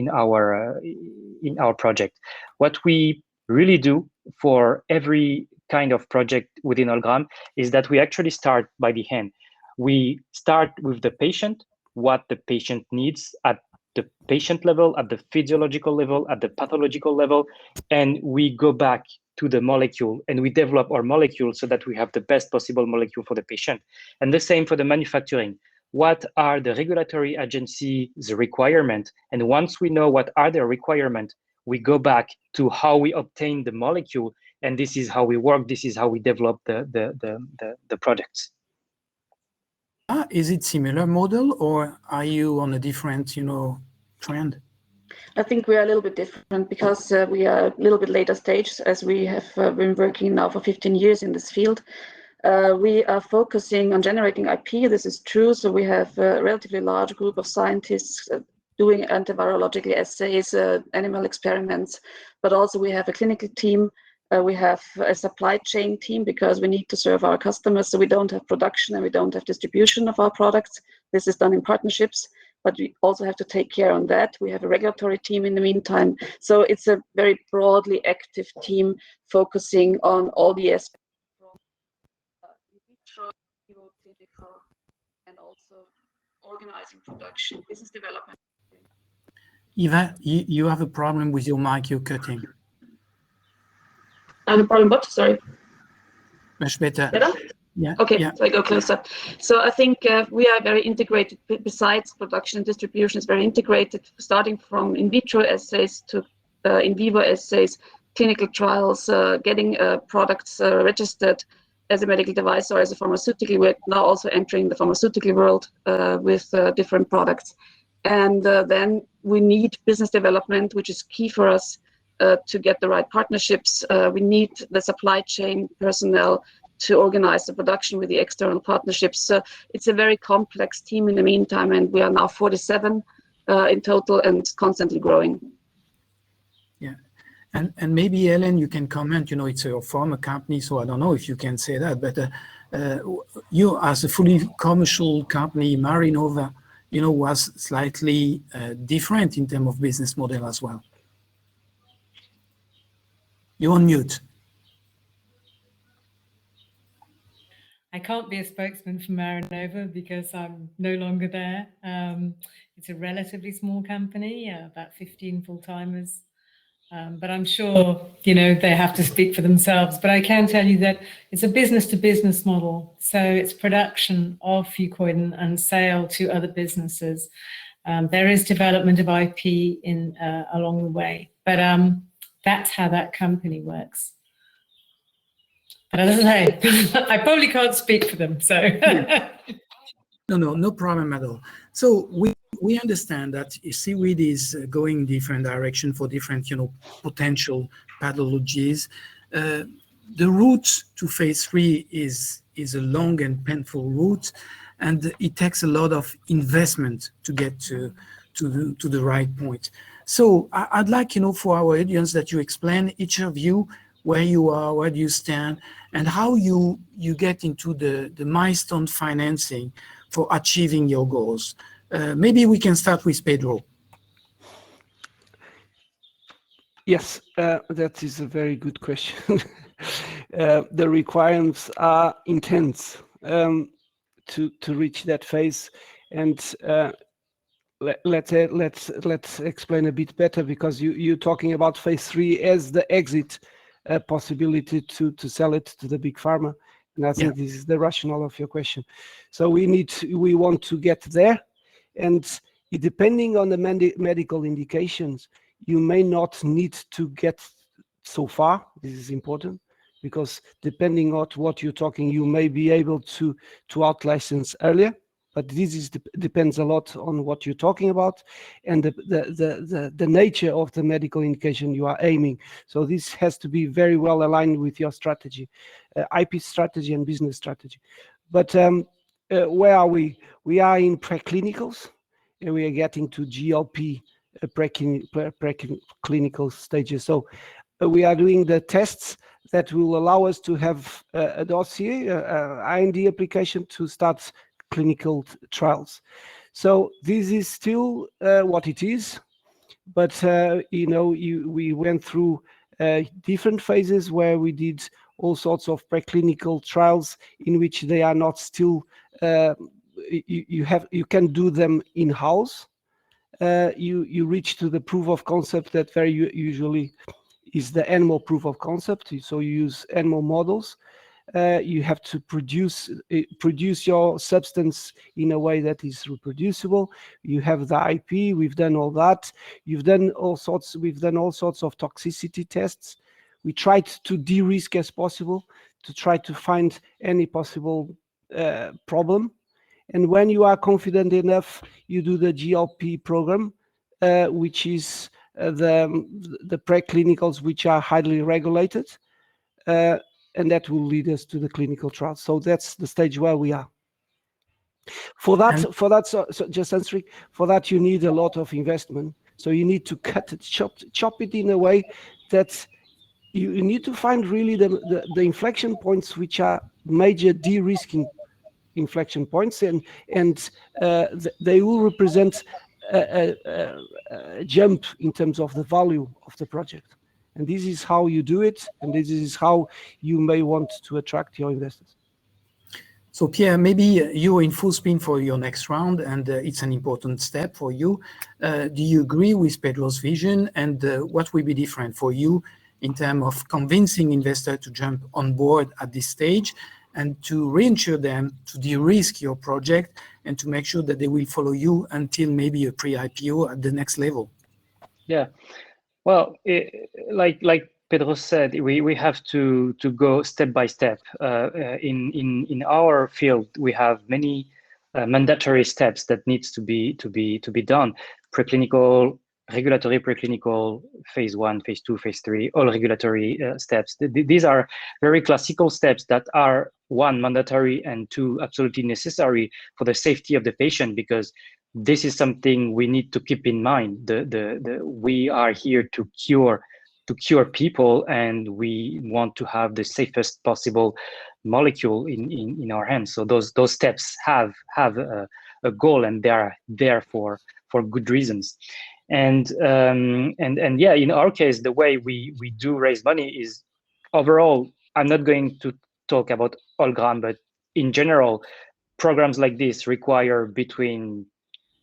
project. What we really do for every kind of project within Olgram is that we actually start by the end. We start with the patient, what the patient needs at the patient level, at the physiological level, at the pathological level, and we go back to the molecule and we develop our molecule so that we have the best possible molecule for the patient. And the same for the manufacturing. What are the regulatory agency's requirements? And once we know what are their requirements, we go back to how we obtain the molecule, and this is how we work. This is how we develop the projects. Is it similar model, or are you on a different, trend? I think we are a little bit different because we are a little bit later stage, as we have been working now for 15 years in this field. We are focusing on generating IP. This is true. So we have a relatively large group of scientists doing antivirological assays, animal experiments, but also we have a clinical team. We have a supply chain team because we need to serve our customers. So we don't have production and we don't have distribution of our products. This is done in partnerships, but we also have to take care on that. We have a regulatory team in the meantime. So it's a very broadly active team focusing on all the aspects from in vitro, clinical, and also organizing production, business development. Eva, you have a problem with your mic, you're cutting. I have a problem, but sorry. Much better. Better? Yeah. Okay, yeah. so I go closer. So I think we are very integrated. Besides production and distribution is very integrated, starting from in vitro assays to in vivo assays, clinical trials, getting products registered as a medical device or as a pharmaceutical. We're now also entering the pharmaceutical world with different products. And then we need business development, which is key for us to get the right partnerships. We need the supply chain personnel to organize the production with the external partnerships. So it's a very complex team in the meantime, and we are now 47 in total and constantly growing. Yeah, and maybe Helen, you can comment. It's a pharma company, so I don't know if you can say that, but you, as a fully commercial company, Marinomed, was slightly different in terms of business model as well. You're on mute. I can't be a spokesman for Marinomed because I'm no longer there. It's a relatively small company, about 15 full-timers. But I'm sure, they have to speak for themselves. But I can tell you that it's a business-to-business model. So it's production of fucoidan and sale to other businesses. There is development of IP along the way. But that's how that company works. But as I say, I probably can't speak for them. So No problem at all. So we understand that seaweed is going different direction for different, potential pathologies. The route to phase 3 is a long and painful route, and it takes a lot of investment to get to the right point. So I'd like, for our audience that you explain, each of you, where you are, where do you stand, and how you get into the milestone financing for achieving your goals. Maybe we can start with Pedro. Yes, that is a very good question. The requirements are intense to reach that phase, and let's explain a bit better, because you're talking about phase 3 as the exit possibility to sell it to the big pharma, and I think this is the rationale of your question. So we want to get there, and depending on the medical indications, you may not need to get so far. This is important, because depending on what you're talking, you may be able to out-license earlier. But this depends a lot on what you're talking about and the nature of the medical indication you are aiming. So this has to be very well aligned with your strategy, IP strategy and business strategy. But where are we? We are in preclinicals, and we are getting to GLP preclinical stages. So we are doing the tests that will allow us to have a dossier, IND application to start clinical trials. So this is still what it is, but we went through different phases where we did all sorts of preclinical trials in which they are not still you can do them in-house. You reach to the proof of concept that very usually is the animal proof of concept. So you use animal models. You have to produce your substance in a way that is reproducible. You have the IP. We've done all that. We've done all sorts of toxicity tests. We tried to de-risk as possible, to try to find any possible problem. And when you are confident enough, you do the GLP program, which is the preclinicals, which are highly regulated. And that will lead us to the clinical trial. So that's the stage where we are. For that, so just answering, for that you need a lot of investment. So you need to cut it, chop it in a way that you need to find really the inflection points which are major de-risking inflection points, and they will represent a jump in terms of the value of the project. And this is how you do it, and this is how you may want to attract your investors. So Pierre, maybe you're in full spin for your next round, and it's an important step for you. Do you agree with Pedro's vision, and what will be different for you in terms of convincing investors to jump on board at this stage and to reinsure them to de-risk your project and to make sure that they will follow you until maybe a pre-IPO at the next level? Yeah. Well, like Pedro said, we have to go step by step. In our field, we have many mandatory steps that needs to be done. Preclinical, regulatory preclinical, phase 1, phase 2, phase 3, all regulatory steps. These are very classical steps that are, 1, mandatory, and 2, absolutely necessary for the safety of the patient, because this is something we need to keep in mind. We are here to cure people, and we want to have the safest possible molecule in our hands. So those steps have a goal, and they are there for good reasons. And yeah, in our case, the way we do raise money is overall. I'm not going to talk about Olgram, but in general, programs like this require between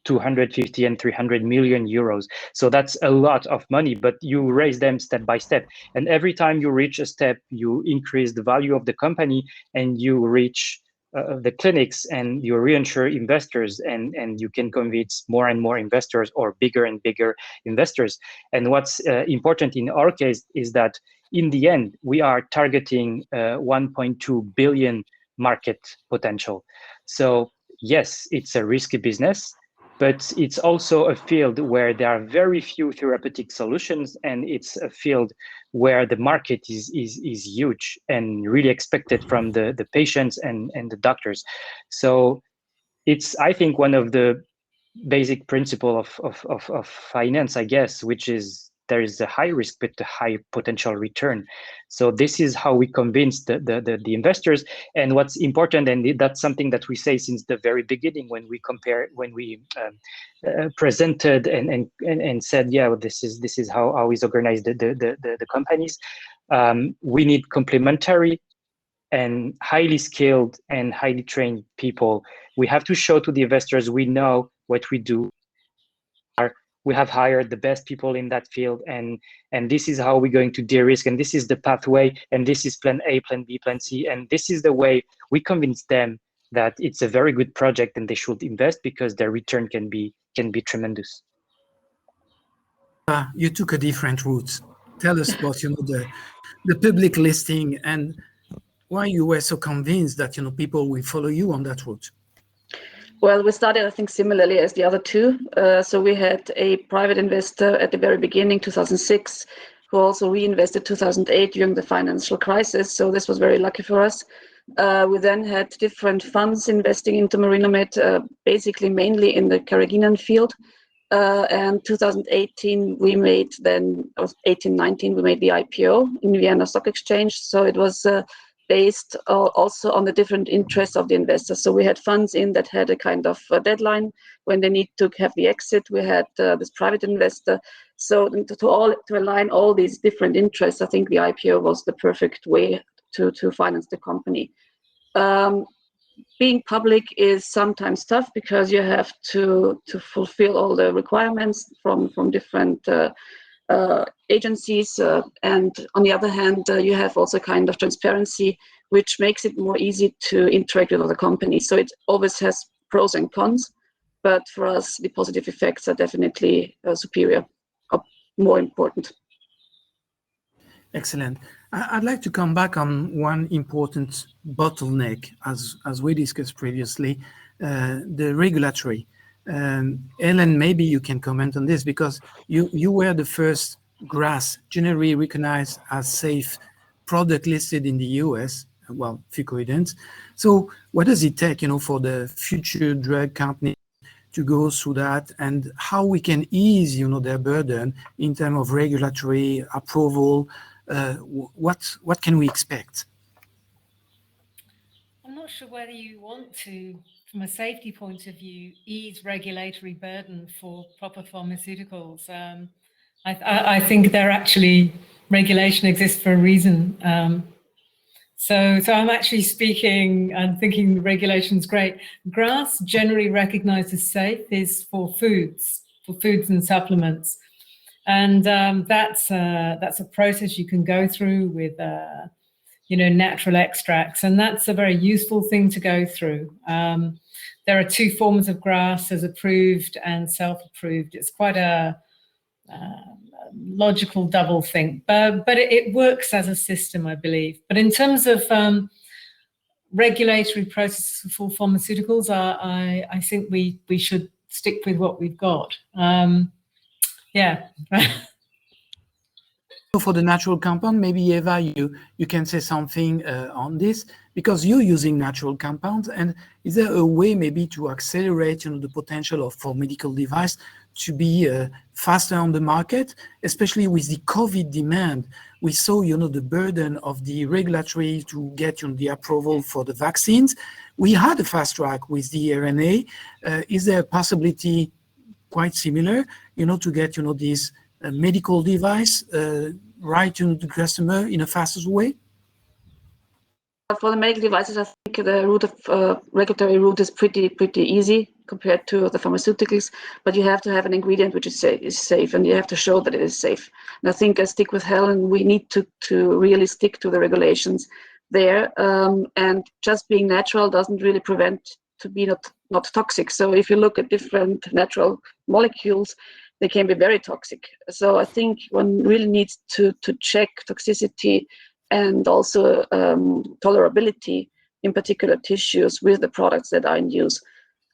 250 and 300 million euros. So that's a lot of money, but you raise them step by step. And every time you reach a step, you increase the value of the company, and you reach the clinics, and you reinsure investors, and you can convince more and more investors, or bigger and bigger investors. And what's important in our case is that in the end, we are targeting 1.2 billion market potential. So yes, it's a risky business, but it's also a field where there are very few therapeutic solutions, and it's a field where the market is huge and really expected from the patients and the doctors. So it's, I think, one of the basic principle of finance, I guess, which is there is a high risk but a high potential return. So this is how we convince the investors. And what's important, and that's something that we say since the very beginning when we presented and said, yeah, well, this is how is organized the companies. We need complementary and highly skilled and highly trained people. We have to show to the investors we know what we do. We have hired the best people in that field, and this is how we're going to de-risk, and this is the pathway, and this is plan A, plan B, plan C, and this is the way we convince them that it's a very good project and they should invest because their return can be tremendous. You took a different route. Tell us about the public listing and why you were so convinced that people will follow you on that route. Well, we started, I think, similarly as the other two. So we had a private investor at the very beginning, 2006, who also reinvested 2008 during the financial crisis. So this was very lucky for us. We then had different funds investing into Marinomed, basically mainly in the carrageenan field. And 2018, we made then, or 18-19, we made the IPO in Vienna Stock Exchange. So it was based also on the different interests of the investors. So we had funds in that had a kind of a deadline when they need to have the exit. We had this private investor. So to align all these different interests, I think the IPO was the perfect way to finance the company. Being public is sometimes tough because you have to fulfill all the requirements from different agencies, and on the other hand, you have also kind of transparency, which makes it more easy to interact with other companies. So it always has pros and cons, but for us, the positive effects are definitely superior, or more important. Excellent. I'd like to come back on one important bottleneck, as we discussed previously, the regulatory. Helen, maybe you can comment on this because you were the first GRAS, generally recognized as safe product listed in the US, well, fucoidants. So what does it take, for the future drug company to go through that, and how we can ease, their burden in terms of regulatory approval? What can we expect? I'm not sure whether you want to, from a safety point of view, ease regulatory burden for proper pharmaceuticals. I think regulation exists for a reason. So I'm actually speaking and thinking the regulation's great. GRAS, generally recognized as safe, is for foods and supplements. And that's a process you can go through with natural extracts, and that's a very useful thing to go through. There are two forms of GRAS, as approved and self-approved. It's quite a logical double think, but it works as a system, I believe. But in terms of regulatory processes for pharmaceuticals, I think we should stick with what we've got. Yeah. For the natural compound, maybe Eva, you can say something on this, because you're using natural compounds, and is there a way maybe to accelerate the potential for medical device to be faster on the market, especially with the COVID demand? We saw the burden of the regulatory to get the approval for the vaccines. We had a fast track with the RNA. Is there a possibility quite similar to get this medical device right to the customer in a fastest way? For the medical devices, I think the route of regulatory route is pretty easy compared to the pharmaceuticals, but you have to have an ingredient which is safe, and you have to show that it is safe. And I think I stick with Helen. We need to really stick to the regulations there, and just being natural doesn't really prevent to be not toxic. So if you look at different natural molecules, they can be very toxic. So I think one really needs to check toxicity and also tolerability in particular tissues with the products that are in use.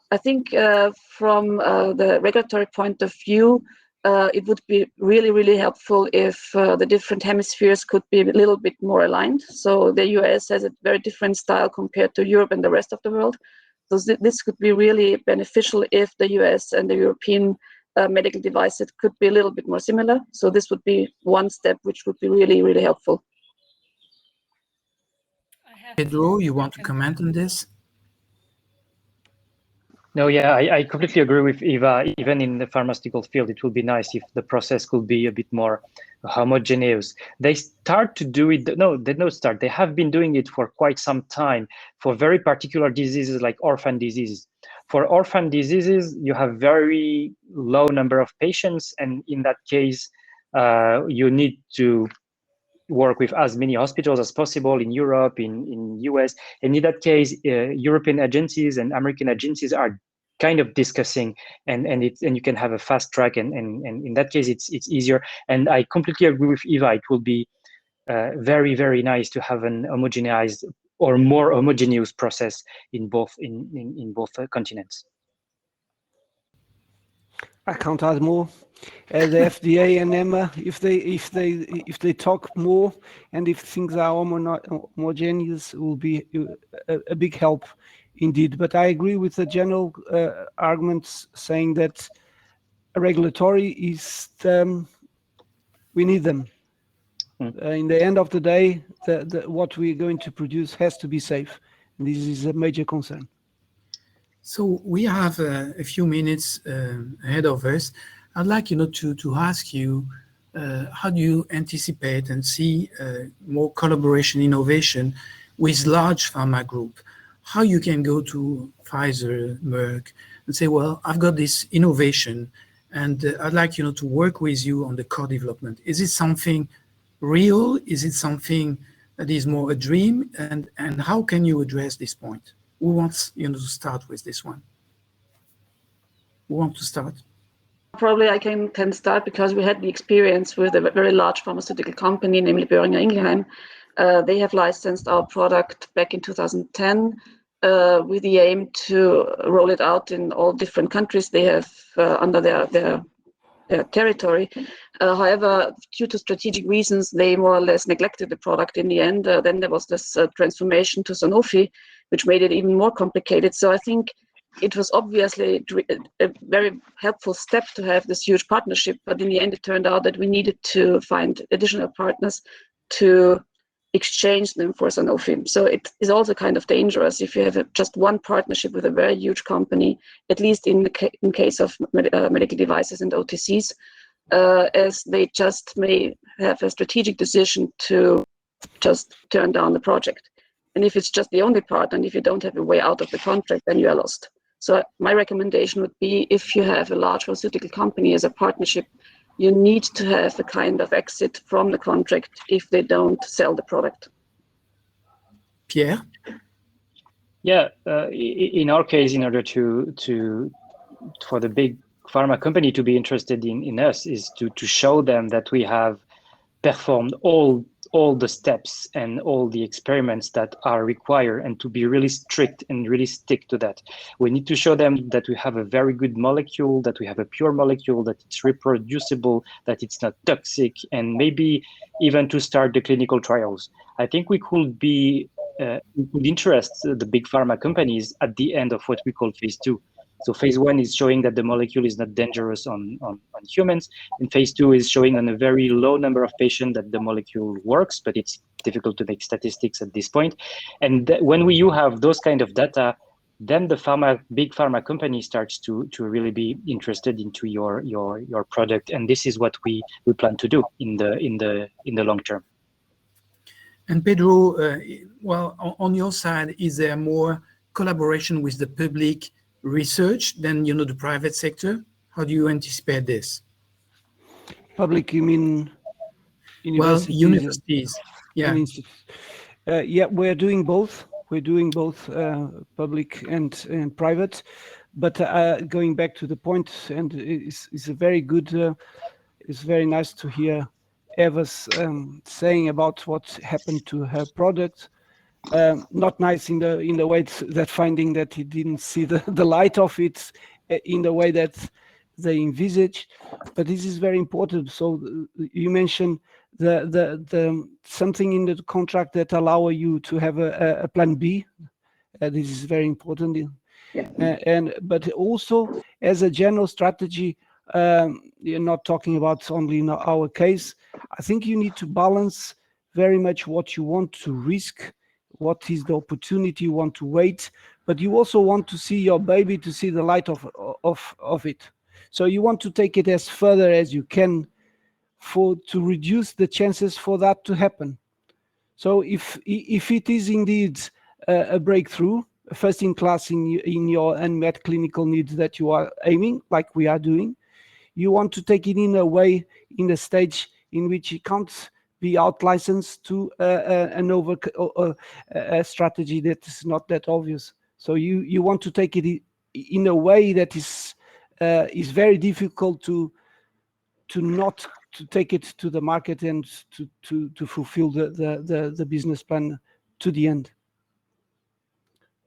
I think from the regulatory point of view, it would be really helpful if the different hemispheres could be a little bit more aligned. So the US has a very different style compared to Europe and the rest of the world. So this could be really beneficial if the US and the European medical devices could be a little bit more similar. So this would be one step which would be really helpful. Pedro, you want to comment on this? No, yeah, I completely agree with Eva. Even in the pharmaceutical field, it would be nice if the process could be a bit more homogeneous. They start to do it. No, they don't start. They have been doing it for quite some time for very particular diseases like orphan diseases. For orphan diseases, you have very low number of patients, and in that case, you need to work with as many hospitals as possible in Europe, in US. And in that case, European agencies and American agencies are kind of discussing, and you can have a fast track, and in that case, it's easier. And I completely agree with Eva. It will be very nice to have an homogenized or more homogeneous process in both continents. I can't add more. The FDA and EMA, if they talk more, and if things are homogeneous, will be a big help indeed. But I agree with the general arguments saying that regulatory is we need them. In the end of the day, what we're going to produce has to be safe, and this is a major concern. So we have a few minutes ahead of us. I'd like to ask you, how do you anticipate and see more collaboration, innovation with large pharma group? How you can go to Pfizer, Merck, and say, well, I've got this innovation, and I'd like to work with you on the co-development. Is it something real? Is it something that is more a dream? And how can you address this point? Who wants to start with this one? Who wants to start? Probably I can start, because we had the experience with a very large pharmaceutical company, namely Boehringer Ingelheim. They have licensed our product back in 2010 with the aim to roll it out in all different countries they have under their territory. However, due to strategic reasons, they more or less neglected the product in the end. Then there was this transformation to Sanofi, which made it even more complicated. So I think it was obviously a very helpful step to have this huge partnership, but in the end it turned out that we needed to find additional partners to exchange them for Sanofi. So it is also kind of dangerous if you have just one partnership with a very huge company, at least in case of medical devices and OTCs, as they just may have a strategic decision to just turn down the project. And if it's just the only part, and if you don't have a way out of the contract, then you are lost. So my recommendation would be, if you have a large pharmaceutical company as a partnership, you need to have a kind of exit from the contract if they don't sell the product. Pierre? Yeah, in our case, in order for the big pharma company to be interested in us, is to show them that we have performed all the steps and all the experiments that are required, and to be really strict and really stick to that. We need to show them that we have a very good molecule, that we have a pure molecule, that it's reproducible, that it's not toxic, and maybe even to start the clinical trials. I think we could interest the big pharma companies at the end of what we call phase 2. So phase 1 is showing that the molecule is not dangerous on humans, and phase 2 is showing on a very low number of patients that the molecule works, but it's difficult to make statistics at this point. And when you have those kind of data, then the big pharma company starts to really be interested into your product, and this is what we plan to do in the long term. And Pedro, well, on your side, is there more collaboration with the public research than, you know, the private sector? How do you anticipate this? Public, you mean Well, universities? universities, yeah. Yeah, we're doing both. We're doing both public and private. But going back to the point, and it's a very good. It's very nice to hear Erwes saying about what happened to her product. Not nice in the way that finding that he didn't see the light of it in the way that they envisage, but this is very important. So you mentioned the something in the contract that allow you to have a plan B. This is very important. But also as a general strategy, you're not talking about only in our case. I think you need to balance very much what you want to risk, what is the opportunity you want to wait, but you also want to see your baby, to see the light of it. So you want to take it as further as you can to reduce the chances for that to happen. So if it is indeed a breakthrough, first in class in your unmet clinical needs that you are aiming, like we are doing, you want to take it in a way, in a stage in which it can't be out licensed to a strategy that is not that obvious. So you want to take it in a way that is very difficult to take it to the market and to fulfill the business plan to the end.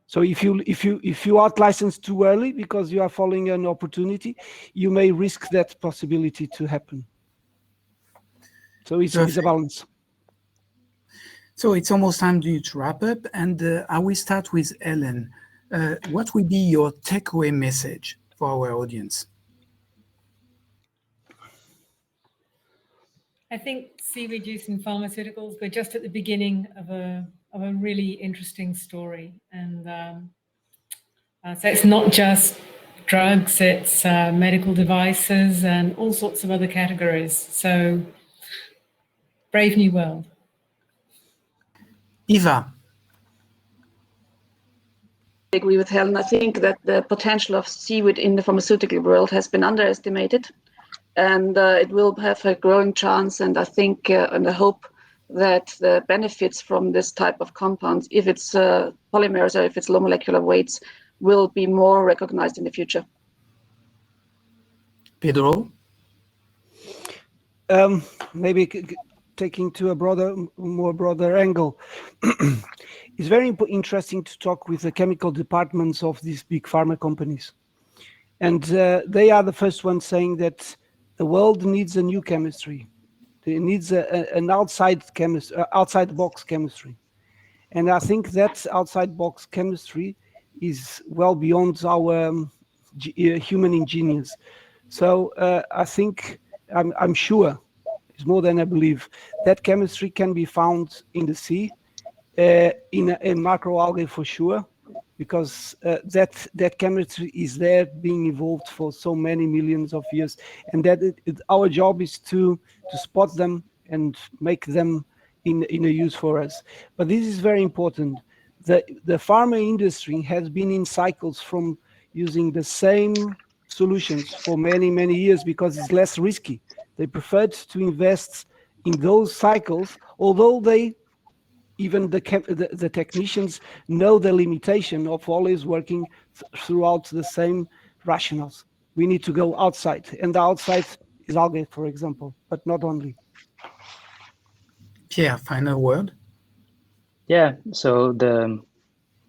So if you out license too early because you are following an opportunity, you may risk that possibility to happen. So it's a balance. So it's almost time to wrap up, and I will start with Helen. What will be your takeaway message for our audience? I think seaweed use in pharmaceuticals, we're just at the beginning of a really interesting story. And so it's not just drugs, it's medical devices and all sorts of other categories. So brave new world. Eva. I agree with Helen. I think that the potential of seaweed in the pharmaceutical world has been underestimated, and it will have a growing chance. And I think and I hope that the benefits from this type of compounds, if it's polymers or if it's low molecular weights, will be more recognized in the future. Pedro? Maybe taking to a more broader angle. It's very interesting to talk with the chemical departments of these big pharma companies. And they are the first ones saying that the world needs a new chemistry. It needs an outside box chemistry. And I think that outside box chemistry is well beyond our human ingenious. So I think, I'm sure, it's more than I believe, that chemistry can be found in the sea, in macroalgae for sure, because that chemistry is there being evolved for so many millions of years, and that our job is to spot them and make them in a use for us. But this is very important. The pharma industry has been in cycles from using the same solutions for many years because it's less risky. They preferred to invest in those cycles, although even the technicians know the limitation of always working throughout the same rationales. We need to go outside, and the outside is algae, for example, but not only. Pierre, final word? Yeah, so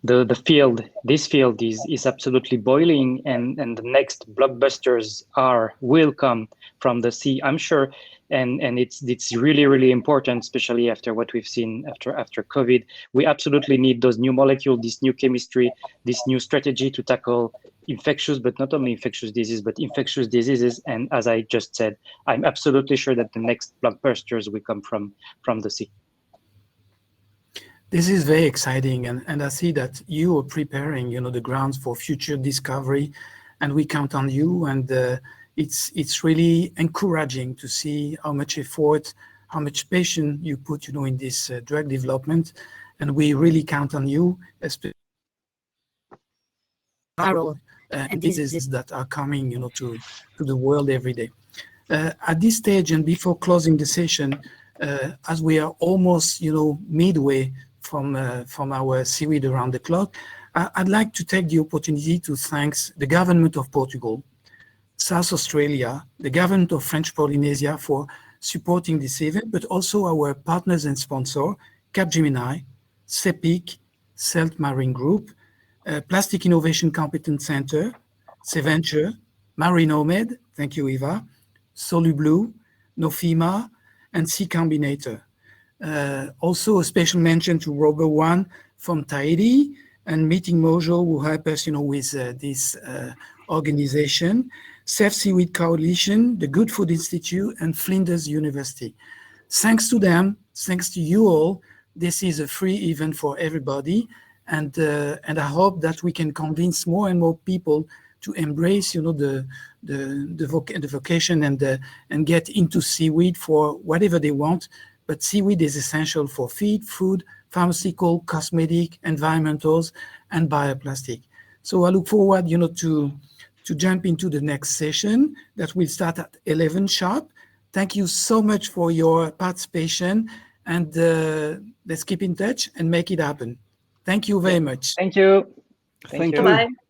this field is absolutely boiling, and the next blockbusters will come from the sea, I'm sure. And it's really important, especially after what we've seen after COVID. We absolutely need those new molecules, this new chemistry, this new strategy to tackle infectious, but not only infectious disease, but infectious diseases. And as I just said, I'm absolutely sure that the next blockbusters will come from the sea. This is very exciting, and I see that you are preparing, the grounds for future discovery, and we count on you. And it's really encouraging to see how much effort how much patience you put, in this drug development, and we really count on you, especially and diseases that are coming, to the world every day. At this stage, and before closing the session, as we are almost, midway from our Seaweed Around the Clock, I'd like to take the opportunity to thank the government of Portugal, South Australia, the government of French Polynesia for supporting this event, but also our partners and sponsors, Capgemini, CEPIC, Celt Marine Group, Plastic Innovation Competence Center, Seventure, Marinomed, thank you, Eva, Solublue, Nofima, and C Combinator. Also a special mention to Robert One from Tahiti and Meeting Mojo, who help us, with this organization, Safe Seaweed Coalition, the Good Food Institute, and Flinders University. Thanks to them, thanks to you all, this is a free event for everybody, and I hope that we can convince more and more people to embrace, the vocation and get into seaweed for whatever they want. But seaweed is essential for feed, food, pharmaceutical, cosmetic, environmentals, and bioplastic. So I look forward, to jump into the next session that will start at 11 sharp. Thank you so much for your participation, and let's keep in touch and make it happen. Thank you very much. Thank you. Thank you. Bye-bye.